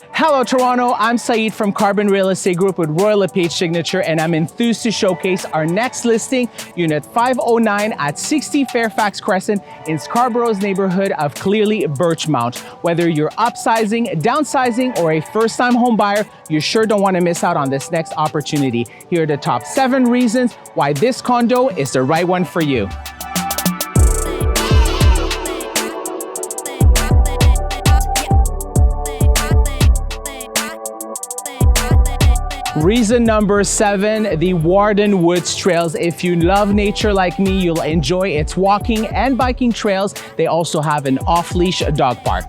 Hello Toronto, I'm Saeed from Carbon Real Estate Group with Royal LePage Signature, and I'm enthused to showcase our next listing, Unit 509 at 60 Fairfax Crescent in Scarborough's neighborhood of Clearly Birchmount. Whether you're upsizing, downsizing, or a first-time home buyer, you sure don't want to miss out on this next opportunity. Here are the top 7 reasons why this condo is the right one for you. Reason number 7, the WARDEN Woods Trails. If you love nature like me, you'll enjoy its walking and biking trails. They also have an off-leash dog park.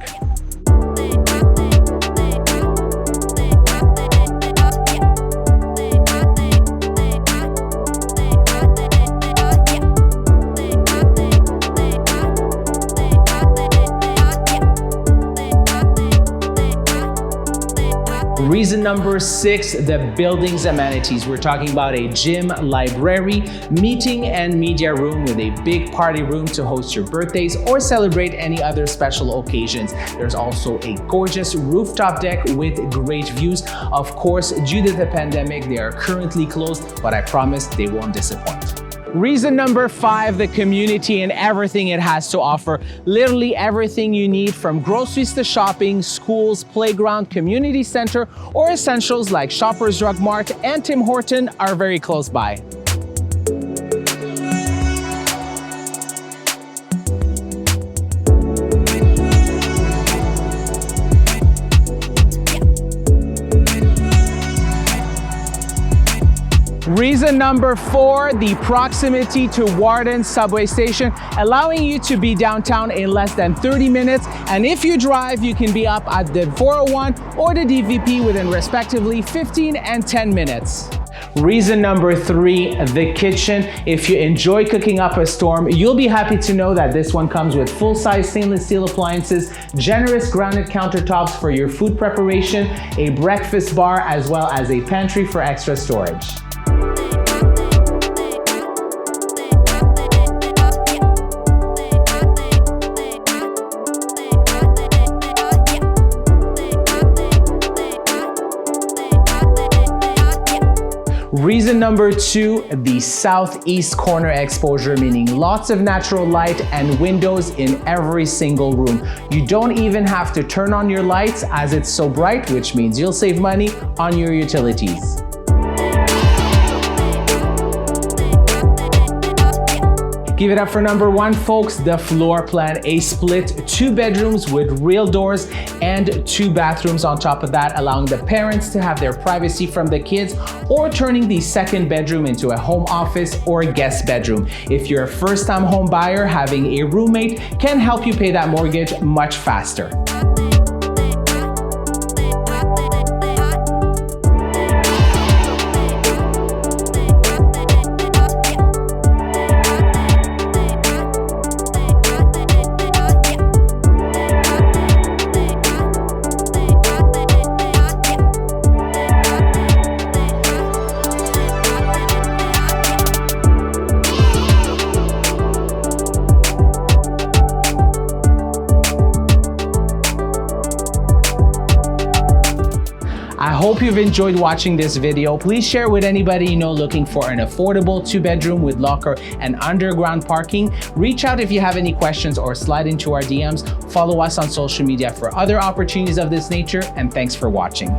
Reason number 6, the building's amenities. We're talking about a gym, library, meeting and media room with a big party room to host your birthdays or celebrate any other special occasions. There's also a gorgeous rooftop deck with great views. Of course, due to the pandemic, they are currently closed, but I promise they won't disappoint. Reason number 5, the community and everything it has to offer. Literally everything you need, from groceries to shopping, schools, playground, community center, or essentials like Shoppers Drug Mart and Tim Horton are very close by. Reason number 4, the proximity to WARDEN subway station, allowing you to be downtown in less than 30 minutes. And if you drive, you can be up at the 401 or the DVP within respectively 15 and 10 minutes. Reason number 3, the kitchen. If you enjoy cooking up a storm, you'll be happy to know that this one comes with full-size stainless steel appliances, generous granite countertops for your food preparation, a breakfast bar, as well as a pantry for extra storage. Reason number 2, the southeast corner exposure, meaning lots of natural light and windows in every single room. You don't even have to turn on your lights as it's so bright, which means you'll save money on your utilities. Give it up for number 1, folks, the floor plan. A split 2 bedrooms with real doors and 2 bathrooms on top of that, allowing the parents to have their privacy from the kids, or turning the second bedroom into a home office or guest bedroom. If you're a first-time home buyer, having a roommate can help you pay that mortgage much faster. I hope you've enjoyed watching this video. Please share with anybody you know looking for an affordable 2-bedroom with locker and underground parking. Reach out if you have any questions or slide into our DMs. Follow us on social media for other opportunities of this nature, and thanks for watching.